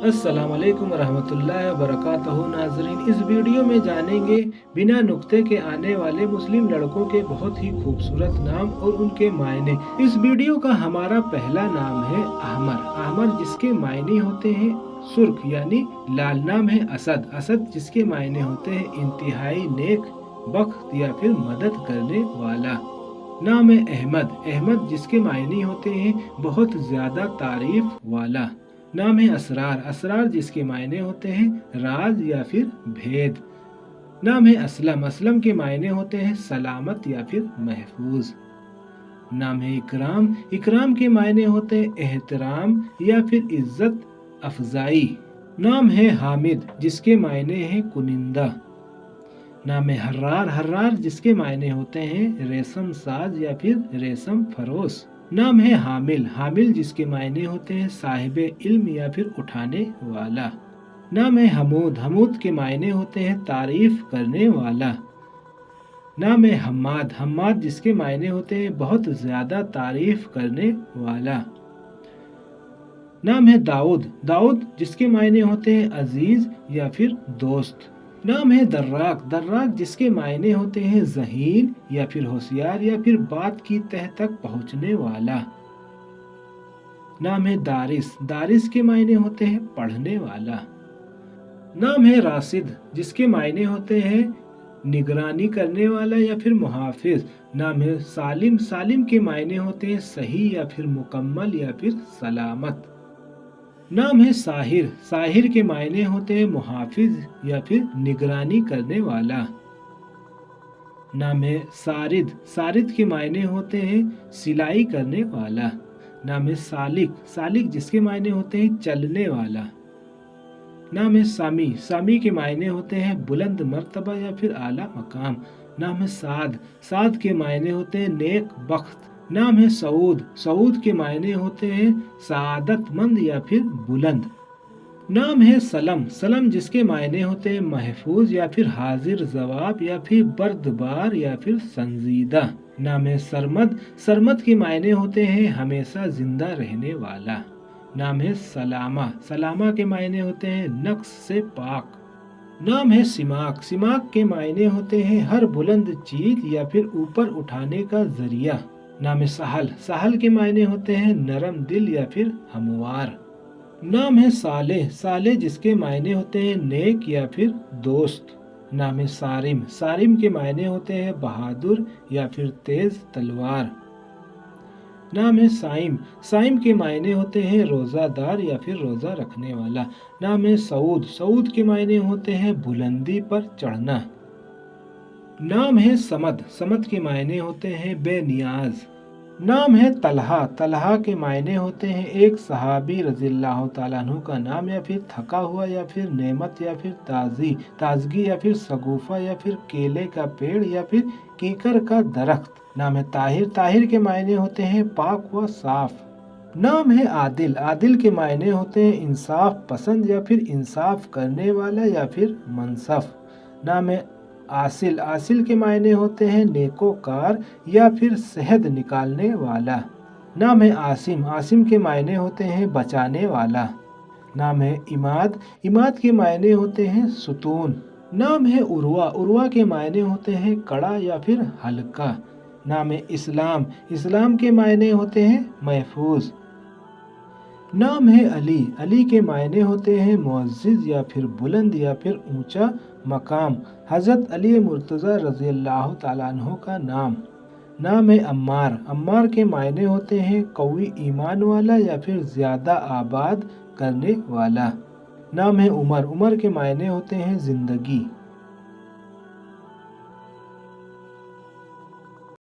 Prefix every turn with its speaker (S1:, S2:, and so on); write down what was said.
S1: अस्सलाम वालेकुम रहमतुल्लाहि व बरकातहू। नाज़रीन, इस वीडियो में जानेंगे बिना नुक्ते के आने वाले मुस्लिम लड़कों के बहुत ही खूबसूरत नाम और उनके मायने। इस वीडियो का हमारा पहला नाम है अहमर। अहमर जिसके मायने होते हैं सुर्ख यानी लाल। नाम है असद। असद जिसके मायने होते हैं इंतहाई नेक, बख्त या फिर मदद करने वाला। नाम है अहमद। अहमद जिसके मायने होते हैं बहुत ज्यादा तारीफ वाला। नाम है असरार। असरार जिसके मायने होते हैं राज या फिर भेद। नाम है असलम। असलम के मायने होते हैं सलामत या फिर महफूज। नाम है इकराम। इकराम के मायने होते हैं एहतराम या फिर इज्जत अफजाई। नाम है हामिद जिसके मायने हैं कुनिंदा। नाम है हर्रार। हर्रार जिसके मायने होते हैं रेशम साज या फिर रेशम फरोश। नाम है हामिल। हामिल जिसके मायने होते हैं साहिब इल्म या फिर उठाने वाला। नाम है हमूद। हमूद के मायने होते हैं तारीफ करने वाला। नाम है हम्माद। हम्माद जिसके मायने होते हैं बहुत ज्यादा तारीफ करने वाला। नाम है दाऊद। दाऊद जिसके मायने होते हैं अजीज या फिर दोस्त। नाम है दर्राक। दर्राक जिसके मायने होते हैं ज़हीन या फिर होशियार या फिर बात की तह तक पहुंचने वाला। नाम है दारिस। दारिस के मायने होते हैं पढ़ने वाला। नाम है राशिद जिसके मायने होते हैं निगरानी करने वाला या फिर मुहाफिज। नाम है सालिम। सालिम के मायने होते हैं सही या फिर मुकम्मल या फिर सलामत। नाम है साहिर। साहिर के मायने होते हैं मुहाफिज या फिर निगरानी करने वाला। नाम है सारिद। सारिद के मायने होते हैं सिलाई करने वाला। नाम है सालिक। सालिक जिसके मायने होते हैं चलने वाला। नाम है सामी। सामी के मायने होते हैं बुलंद मर्तबा या फिर आला मकाम। नाम है साद। साद के मायने होते हैं नेक बख्त। नाम है सऊद। सऊद के मायने होते हैं सआदतमंद या फिर बुलंद। नाम है सलम। सलम जिसके मायने होते हैं महफूज या फिर हाजिर जवाब या फिर बर्दबार या फिर संजीदा। नाम है सरमद। सरमद के मायने होते हैं हमेशा जिंदा रहने वाला। नाम है सलामा। सलामा के मायने होते हैं नक्स से पाक। नाम है सिमाक। सिमाक के मायने होते हैं हर बुलंद चीज या फिर ऊपर उठाने का जरिया। नाम है सहल। सहल के मायने होते हैं नरम दिल या फिर हमवार। नाम है सालेह। सालेह जिसके मायने होते हैं नेक या फिर दोस्त। नाम है सारिम। सारिम के मायने होते हैं बहादुर या फिर तेज तलवार। नाम है साइम। साइम के मायने होते हैं रोजादार या फिर रोजा रखने वाला। नाम है सऊद। सऊद के मायने होते हैं बुलंदी पर चढ़ना। नाम है समद। समद के मायने होते हैं बेनियाज। नाम है तलहा। तलहा के मायने होते हैं एक सहाबी रज़ियल्लाहु ताला अन्हु का नाम या फिर थका हुआ या फिर नेमत या फिर ताजगी या फिर सगुफा या फिर केले का पेड़ या फिर कीकर का दरख्त। नाम है ताहिर। ताहिर के मायने होते हैं पाक व साफ। नाम है आदिल। आदिल के मायने होते हैं इंसाफ पसंद या फिर इंसाफ करने वाला या फिर मनसफ। नाम है आसिल। आसिल के मायने होते हैं नेकोकार या फिर शहद निकालने वाला। नाम है आसिम। आसिम के मायने होते हैं बचाने वाला। नाम है इमाद। इमाद के मायने होते हैं सुतून। नाम है उर्वा। उर्वा के मायने होते हैं कड़ा या फिर हल्का। नाम है इस्लाम। इस्लाम के मायने होते हैं महफूज। नाम है अली। अली के मायने होते हैं मुअज़्ज़िज़ या फिर बुलंद या फिर ऊंचा मकाम। हज़रत अली मुर्तज़ा रज़ियल्लाहु ताला अन्हु का नाम। नाम है अम्मार। अम्मार के मायने होते हैं कवी ईमान वाला या फिर ज़्यादा आबाद करने वाला। नाम है उमर। उमर के मायने होते हैं ज़िंदगी।